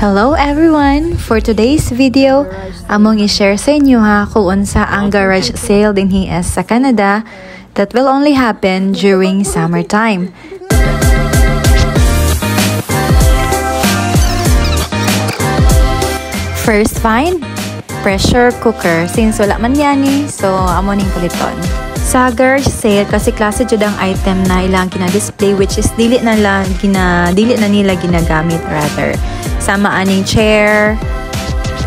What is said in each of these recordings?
Hello everyone! For today's video, among i-share sa inyo ha kung unsa ang garage sale din sa Canada that will only happen during summertime. First find, pressure cooker. Since wala man yan so amo ning paliton. Sa garage sale kasi klase jud ang item na ilang gina-display which is dili na nila ginagamit rather. Sama aning chair,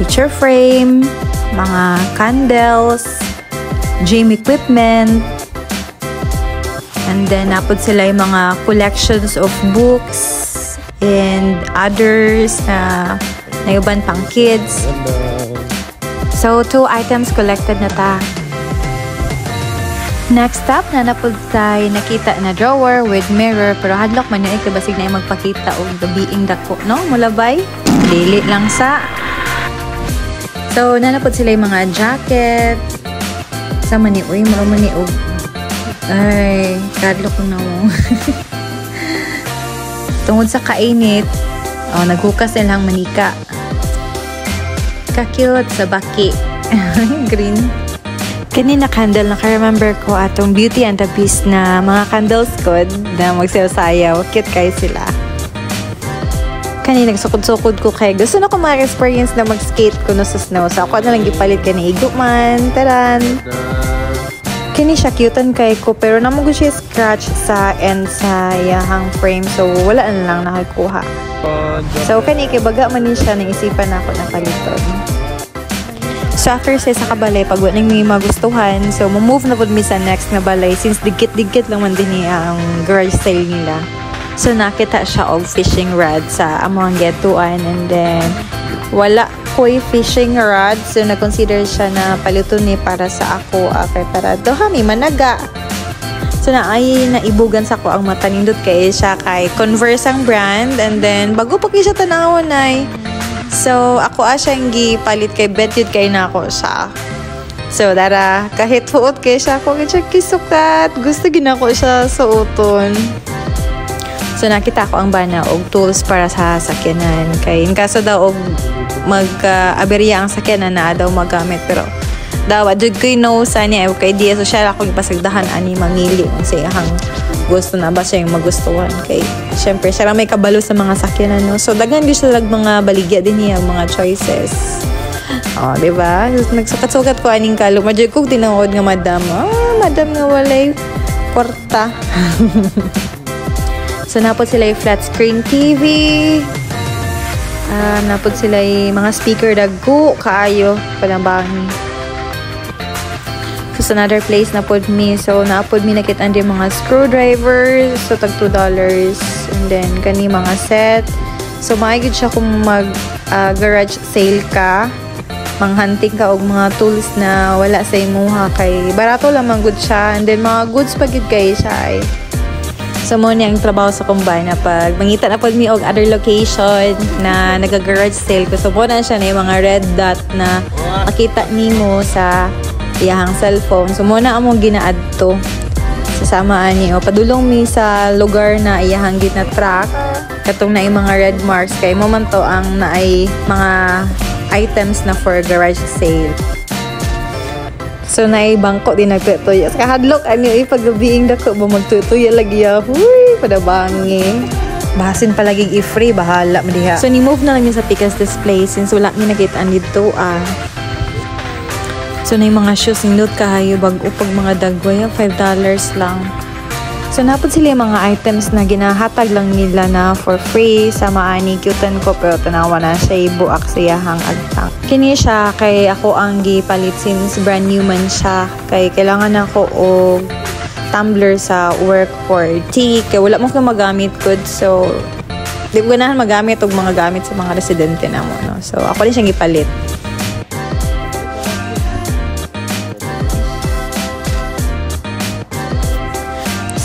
picture frame, mga candles, gym equipment, and then napod sila yung mga collections of books and others na naiuban pang kids. So 2 items collected na ta. Next up, nanapod tayo nakita na drawer with mirror pero hadlock man yun basig na yung magpakita o gabiing dako, no? Mulabay, dili lang sa. So, nanapod sila yung mga jacket. Sa mani, uy, marumani o. Ay, kadlok ko na mo. Tungod sa kainit, naghukas nilang manika. Ka-cute sa baki. Green. Kanina candle, naka-remember ko atong Beauty and the Beast na mga candles ko na magsayaw. Cute kayo sila. Kanina nagsukod-sukod ko kay gusto na ko ma-experience na mag-skate ko no sa snow. So ako na lang ipalit ka ni Iguman. Taran! Kini siya cutean kay ko pero naman ko siya scratch sa end sa yahang frame. So wala na lang nakakuha. So kani kay baga man siya naisipan ako na paliton. So after sa kabalay, pag wala nang magustuhan, so move na po mi sa next na balay since digit-digit lang man din ang garage sale nila. So nakita siya og fishing rod sa among getuan and then wala ko'y fishing rod so na-consider siya na palito ni para sa ako para dohami managa. So naibugan sa ko ang mata nindot kay siya kay Converse ang brand and then bago pa siya tanawon ay so, ako asyang gipalit kay betyud kay na ako siya. So, dara, kahit huot kay siya, ako siya kisukat. Gusto ginako siya suoton. So, nakita ko ang bana og tools para sa sakyanan. Kay, in kaso daw og mag-aberya ang sakyanan na daw magamit. Pero, daw, adjud ko yung sa niya. Kay Dia, so siya ako ipasagdahan ani mamili kung sa iyang gusto na ba siya yung magustuhan kay syempre siya may kabalo sa mga sakyanan no so daghan gyud sila mga baligya din niya mga choices di ba nagsukat-sukat ko aning kalo madjud ko tinuod nga madam madam nga walay kwarta so napod sila yung flat screen TV napod sila yung mga speaker dagko kaayo palabangi. So, another place na pod mi. So, naapod mi nakita din mga screwdrivers. So, tag $2. And then, kani mga set. So, maigid siya kung mag-garage sale ka. Manghunting ka og mga tools na wala sa imuha kay barato lang man good siya. And then, mga goods pagid kay siya. So, mo niya ang trabaho sa kumbay na pag mangita na pod mi og other location na nag-garage sale ko. So, mo na siya na yung mga red dot na makita nimo sa iyahang cellphone. So, muna among gina-add to. Sasamaan niyo. Padulong mi sa lugar na iyahang gina-track. Katong na yung mga red marks. Kay mo man to ang naay mga items na for garage sale. So, naay bangko din nagtutuya. Sa kahadlok, paggabiing dako ba magtutuya lagi ya. Huy, padabangi. Bahasin palaging i-free. Bahala mo diha. So, ni-move na lang yun sa Picas display since wala mi nakitaan dito So, na yung mga shoes, nindot kahayo, bag-upag mga dagway, $5 lang. So, napod sila yung mga items na ginahatag lang nila na for free sa maani, cutean ko, pero tanawa na siya, ibuak siya hang agtang. Kini siya, kay ako ang gipalit since brand new man siya. Kay kailangan ako og tumbler sa work for tea. Kaya wala mo ko magamit ko, so di ko ganahan magamit og mga gamit sa mga residente na mo. No? So, ako rin siyang gipalit.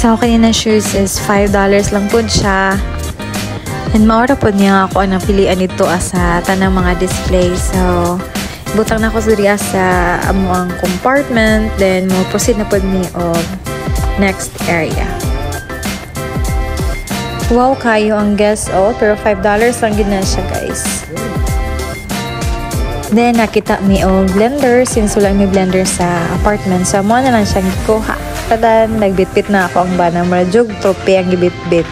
So, kanina shoes is $5 lang po siya. And maura po niya ako ang napilian nito sa tanang mga display. So, butang na ako sa amuang compartment. Then, mo proceed na po niya o next area. Wow kayo ang guess pero $5 lang gid na siya guys. Then nakita mi og blender since wala mi blender sa apartment. So mo na lang siyang gikuha. Tadan nagbitbit na ako ang bana mura jug trope ang gibitbit.